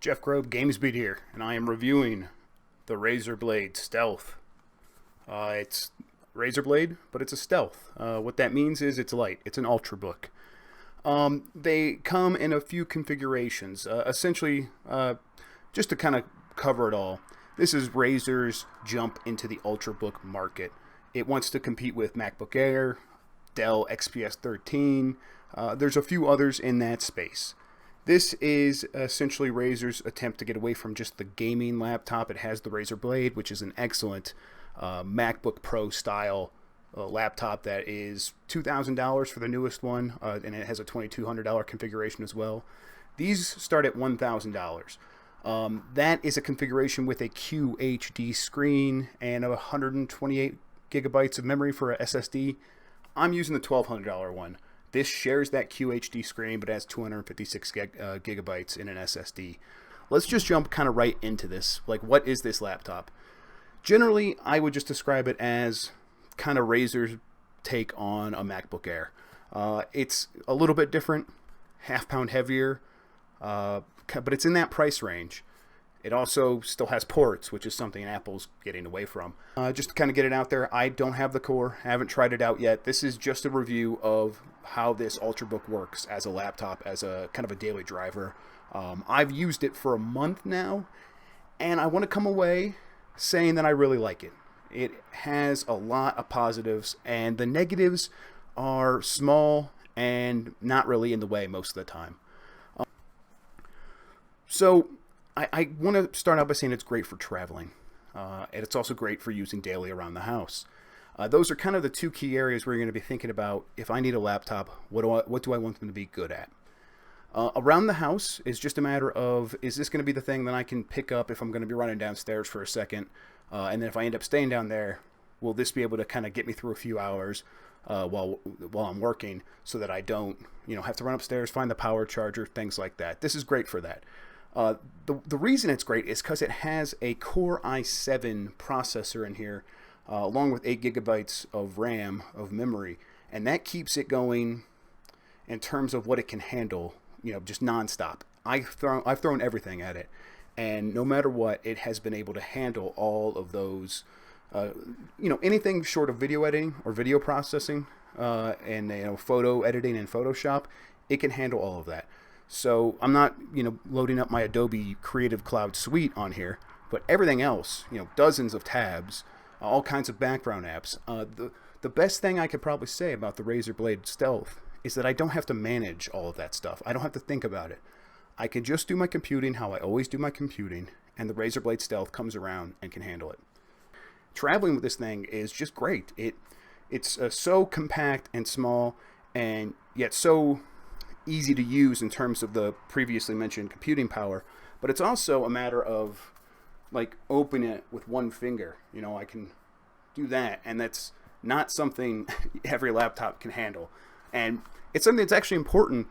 Jeff Grobe, GamesBeat here, and I am reviewing the Razer Blade Stealth. It's Razer Blade, but it's a stealth. What that means is it's light. It's an ultrabook. They come in a few configurations. Essentially, just to kind of cover it all, this is Razer's jump into the ultrabook market. It wants to compete with MacBook Air, Dell XPS 13. There's a few others in that space. This is essentially Razer's attempt to get away from just the gaming laptop. It has the Razer Blade, which is an excellent MacBook Pro style laptop that is $2,000 for the newest one, and it has a $2,200 configuration as well. These start at $1,000. That is a configuration with a QHD screen and 128 gigabytes of memory for a SSD. I'm using the $1,200 one. This shares that QHD screen, but has 256 gigabytes in an SSD. Let's just jump kind of right into this. Like, what is this laptop? Generally, I would just describe it as kind of Razer's take on a MacBook Air. It's a little bit different, half-pound heavier, but it's in that price range. It also still has ports, which is something Apple's getting away from. Just to kind of get it out there, I don't have the core, haven't tried it out yet. This is just a review of how this Ultrabook works as a laptop, as a kind of a daily driver. I've used it for a month now, and I want to come away saying that I really like it. It has a lot of positives, and the negatives are small and not really in the way most of the time. So I want to start out by saying it's great for traveling, and it's also great for using daily around the house. Those are kind of the two key areas where you're going to be thinking about, if I need a laptop, what do I want them to be good at? Around the house is just a matter of, is this going to be the thing that I can pick up if I'm going to be running downstairs for a second? And then if I end up staying down there, will this be able to kind of get me through a few hours while I'm working, so that I don't have to run upstairs, find the power charger, things like that. This is great for that. The reason it's great is because it has a Core i7 processor in here, along with 8 gigabytes of RAM, of memory, and that keeps it going in terms of what it can handle, just nonstop. I've thrown everything at it, and no matter what, it has been able to handle all of those, anything short of video editing or video processing, and photo editing in Photoshop. It can handle all of that. So I'm not, loading up my Adobe Creative Cloud suite on here, but everything else, dozens of tabs, all kinds of background apps. The best thing I could probably say about the Razer Blade Stealth is that I don't have to manage all of that stuff. I don't have to think about it. I can just do my computing how I always do my computing, and the Razer Blade Stealth comes around and can handle it. Traveling with this thing is just great. It's so compact and small, and yet so easy to use in terms of the previously mentioned computing power, but it's also a matter of opening it with one finger. I can do that, and that's not something every laptop can handle. And it's something that's actually important.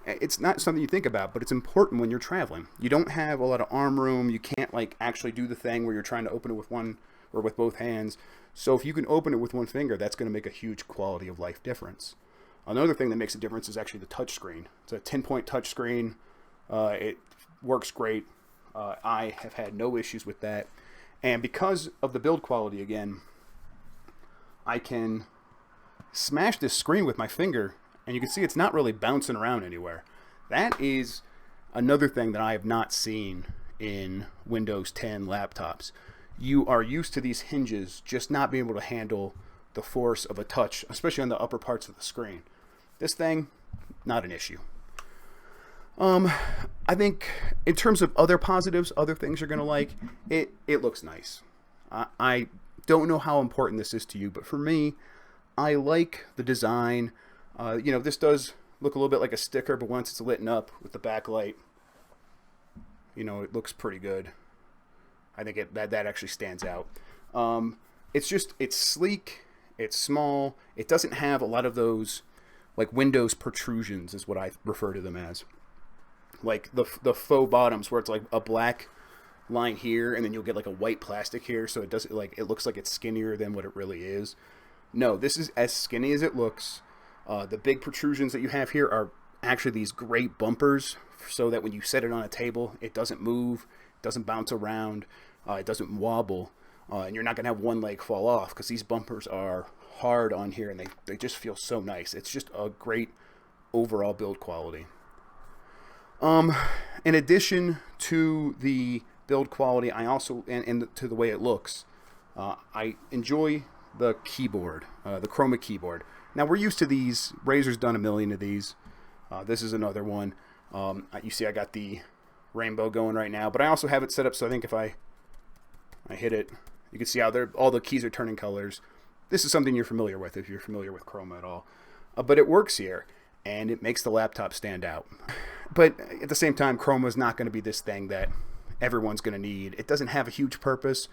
It's not something you think about, but it's important when you're traveling. You don't have a lot of arm room. You can't actually do the thing where you're trying to open it with one or with both hands. So if you can open it with one finger, that's going to make a huge quality of life difference. Another thing that makes a difference is actually the touch screen. It's a 10-point touch screen. It works great. I have had no issues with that. And because of the build quality, again, I can smash this screen with my finger, and you can see it's not really bouncing around anywhere. That is another thing that I have not seen in Windows 10 laptops. You are used to these hinges just not being able to handle the force of a touch, especially on the upper parts of the screen. This thing, not an issue. I think in terms of other positives, other things you're going to like, it looks nice. I don't know how important this is to you, but for me, I like the design. This does look a little bit like a sticker, but once it's lit up with the backlight, it looks pretty good. I think that actually stands out. It's sleek, it's small, it doesn't have a lot of those Windows protrusions is what I refer to them as. The faux bottoms where it's a black line here, and then you'll get a white plastic here, so it looks like it's skinnier than what it really is. No, this is as skinny as it looks. The big protrusions that you have here are actually these great bumpers so that when you set it on a table, it doesn't move, doesn't bounce around, it doesn't wobble, and you're not going to have one leg fall off, because these bumpers are hard on here and they just feel so nice. It's just a great overall build quality. In addition to the build quality, I also, and to the way it looks, I enjoy the keyboard, the Chroma keyboard. Now, we're used to these. Razer's done a million of these. This is another one. You see I got the rainbow going right now, but I also have it set up so I think if I hit it, you can see how all the keys are turning colors. This is something you're familiar with if you're familiar with Chroma at all. But it works here, and it makes the laptop stand out. But at the same time, Chroma is not going to be this thing that everyone's going to need. It doesn't have a huge purpose.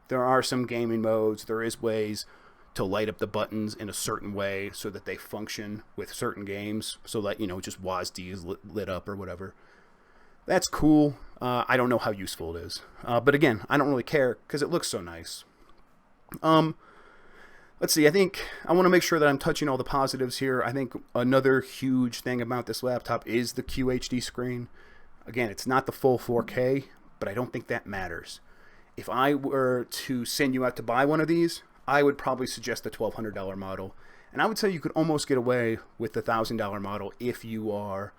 There are some gaming modes. There is ways to light up the buttons in a certain way so that they function with certain games, so that, you know, just WASD is lit up or whatever. That's cool. I don't know how useful it is. But again, I don't really care because it looks so nice. Let's see. I think I want to make sure that I'm touching all the positives here. I think another huge thing about this laptop is the QHD screen. Again, it's not the full 4K, but I don't think that matters. If I were to send you out to buy one of these, I would probably suggest the $1,200 model. And I would say you could almost get away with the $1,000 model if you are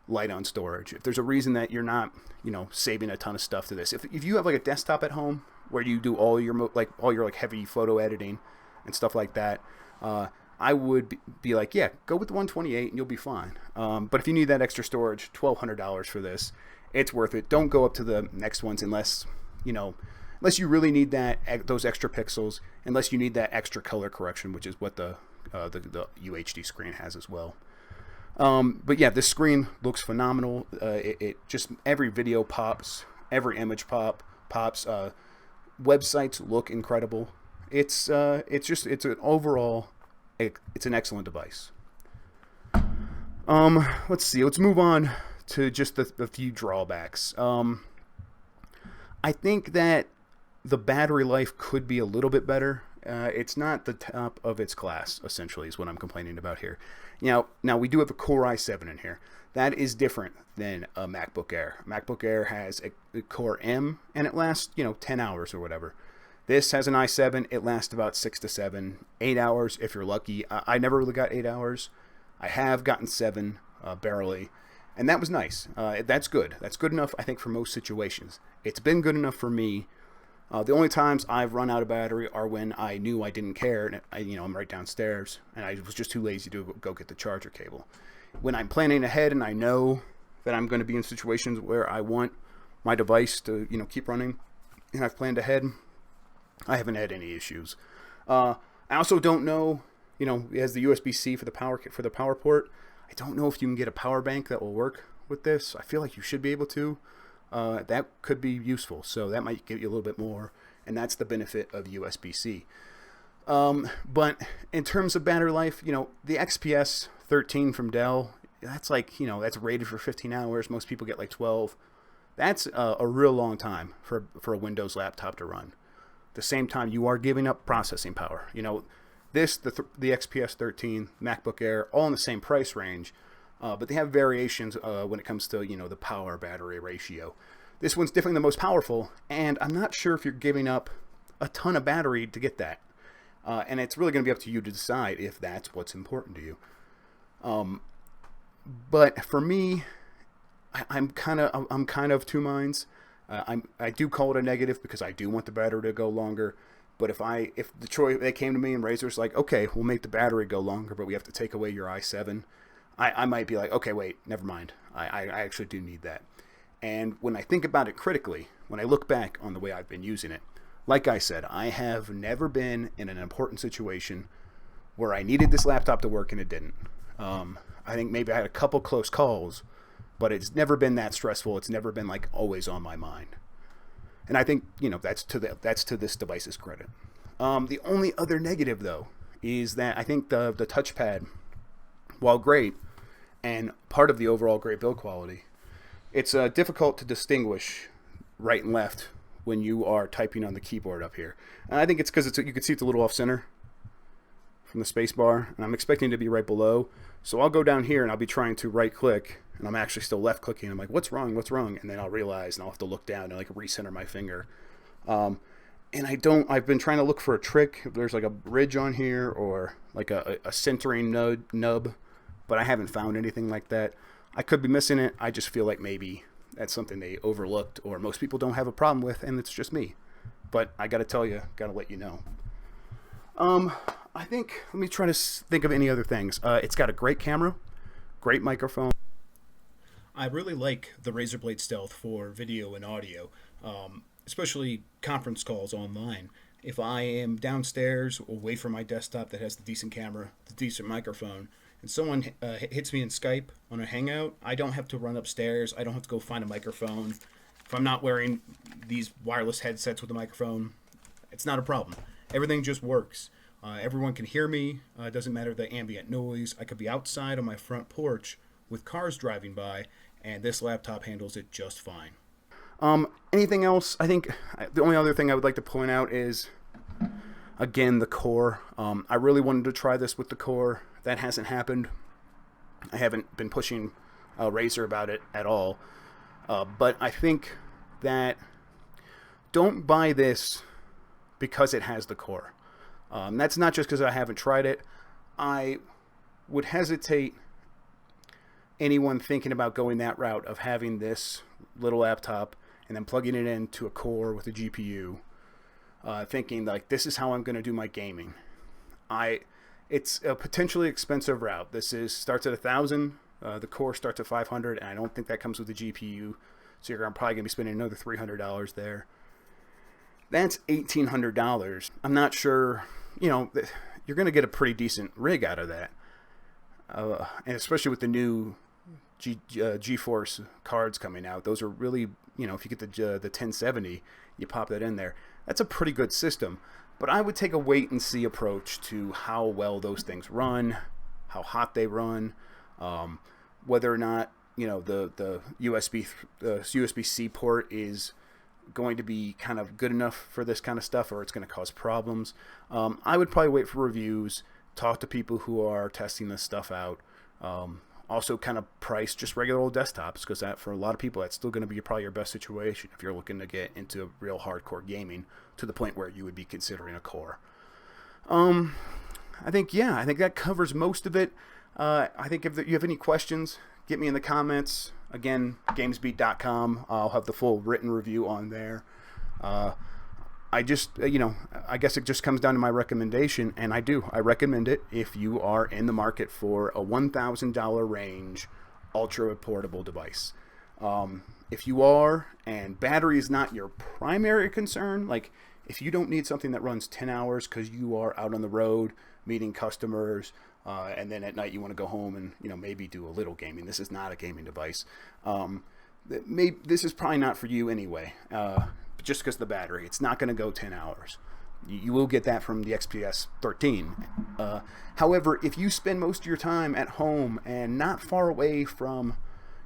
light on storage. If there's a reason that you're not, you know, saving a ton of stuff to this. If you have like a desktop at home where you do all your heavy photo editing and stuff like that, I would be like, yeah, go with the 128 and you'll be fine. But if you need that extra storage, $1,200 for this, it's worth it. Don't go up to the next ones unless you really need those extra pixels, unless you need that extra color correction, which is what the UHD screen has as well. But yeah, this screen looks phenomenal. It just, every video pops, every image pops. Websites look incredible. It's an excellent device. Let's see. Let's move on to just the few drawbacks. I think that the battery life could be a little bit better. It's not the top of its class, essentially, is what I'm complaining about here. Now we do have a Core i7 in here. That is different than a MacBook Air. MacBook Air has a Core M, and it lasts, 10 hours or whatever. This has an i7. It lasts about 6 to 7, 8 hours if you're lucky. I never really got 8 hours. I have gotten 7, barely. And that was nice. That's good. That's good enough, I think, for most situations. It's been good enough for me. The only times I've run out of battery are when I knew I didn't care, and I'm right downstairs, and I was just too lazy to go get the charger cable. When I'm planning ahead and I know that I'm going to be in situations where I want my device to, keep running, and I've planned ahead, I haven't had any issues. I also don't know, it has the USB-C for the power port. I don't know if you can get a power bank that will work with this. I feel like you should be able to. That could be useful, so that might give you a little bit more, and that's the benefit of USB-C. But in terms of battery life, the XPS 13 from Dell, that's that's rated for 15 hours. Most people get like 12. That's a real long time for a Windows laptop to run. At the same time, you are giving up processing power. The XPS 13, MacBook Air, all in the same price range. But they have variations when it comes to, the power battery ratio. This one's definitely the most powerful, and I'm not sure if you're giving up a ton of battery to get that. And it's really going to be up to you to decide if that's what's important to you. But for me, I'm kind of two minds. I do call it a negative because I do want the battery to go longer. But if they came to me and Razer's like, okay, we'll make the battery go longer, but we have to take away your i7. I might be like, okay, wait, never mind. I actually do need that. And when I think about it critically, when I look back on the way I've been using it, like I said, I have never been in an important situation where I needed this laptop to work and it didn't. I think maybe I had a couple close calls, but it's never been that stressful. It's never been like always on my mind. And I think, that's to this device's credit. The only other negative, though, is that I think the touchpad, while great, and part of the overall great build quality, it's difficult to distinguish right and left when you are typing on the keyboard up here. And I think it's because you can see it's a little off center from the space bar, and I'm expecting to be right below. So I'll go down here and I'll be trying to right click, and I'm actually still left clicking. I'm like, what's wrong? What's wrong? And then I'll realize, and I'll have to look down and like recenter my finger. And I've been trying to look for a trick. If there's like a bridge on here or like a centering nub, but I haven't found anything like that. I could be missing it. I just feel like maybe that's something they overlooked or most people don't have a problem with, and it's just me. But I gotta tell you, gotta let you know. I think, let me try to think of any other things. It's got a great camera, great microphone. I really like the Razer Blade Stealth for video and audio, especially conference calls online. If I am downstairs away from my desktop that has the decent camera, the decent microphone, and someone hits me in Skype on a Hangout, I don't have to run upstairs. I don't have to go find a microphone. If I'm not wearing these wireless headsets with a microphone, it's not a problem. Everything just works. Everyone can hear me. It doesn't matter the ambient noise. I could be outside on my front porch with cars driving by, and this laptop handles it just fine. Anything else? I think the only other thing I would like to point out is, again, the core. I really wanted to try this with the core. That hasn't happened. I haven't been pushing Razer about it at all. But I think that don't buy this because it has the core. That's not just because I haven't tried it. I would hesitate anyone thinking about going that route of having this little laptop and then plugging it into a core with a GPU, thinking like this is how I'm going to do my gaming. It's a potentially expensive route. This starts at $1,000. The core starts at $500, and I don't think that comes with the GPU. So I'm probably going to be spending another $300 there. That's $1,800. I'm not sure, you're going to get a pretty decent rig out of that. And especially with the new GeForce cards coming out, those are really, if you get the 1070, you pop that in there. That's a pretty good system. But I would take a wait and see approach to how well those things run, how hot they run, whether or not the USB-C port is going to be kind of good enough for this kind of stuff, or it's going to cause problems. I would probably wait for reviews, talk to people who are testing this stuff out. Also kind of price just regular old desktops, because that for a lot of people that's still going to be probably your best situation if you're looking to get into real hardcore gaming to the point where you would be considering a core. I think that covers most of it. I think if you have any questions, get me in the comments. Again, gamesbeat.com. I'll have the full written review on there. I just, I guess it just comes down to my recommendation, and I recommend it if you are in the market for a $1,000 range ultra portable device. If you are, and battery is not your primary concern, like if you don't need something that runs 10 hours because you are out on the road meeting customers, and then at night you want to go home and maybe do a little gaming. This is not a gaming device. This is probably not for you anyway. Just because of the battery, it's not going to go 10 hours. You will get that from the XPS 13. However, if you spend most of your time at home and not far away from,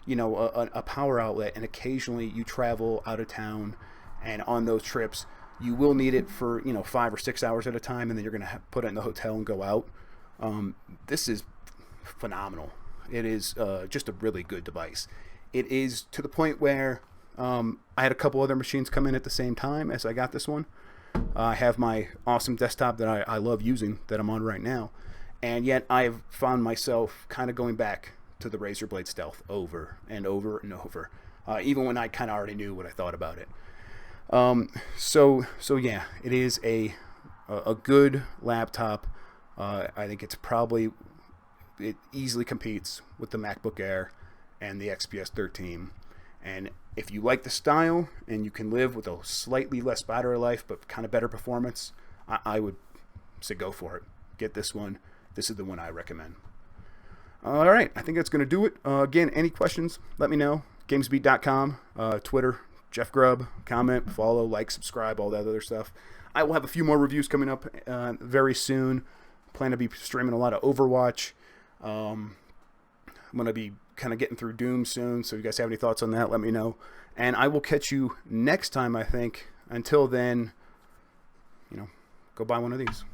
a power outlet, and occasionally you travel out of town, and on those trips, you will need it for 5 or 6 hours at a time, and then you're going to put it in the hotel and go out. This is phenomenal. It is just a really good device. It is to the point where I had a couple other machines come in at the same time as I got this one. I have my awesome desktop that I love using that I'm on right now, and yet I've found myself kind of going back to the Razer Blade Stealth over and over and over, even when I kind of already knew what I thought about it. So yeah, it is a good laptop. I think it easily competes with the MacBook Air and the XPS 13. And if you like the style and you can live with a slightly less battery life but kind of better performance, I would say go for it. Get this one. This is the one I recommend. All right, I think that's going to do it. Again, any questions, let me know. Gamesbeat.com, Twitter, Jeff Grubb, comment, follow, like, subscribe, all that other stuff. I will have a few more reviews coming up very soon. Plan to be streaming a lot of Overwatch. I'm going to be kind of getting through Doom soon, so if you guys have any thoughts on that, let me know. And I will catch you next time, I think. Until then, go buy one of these.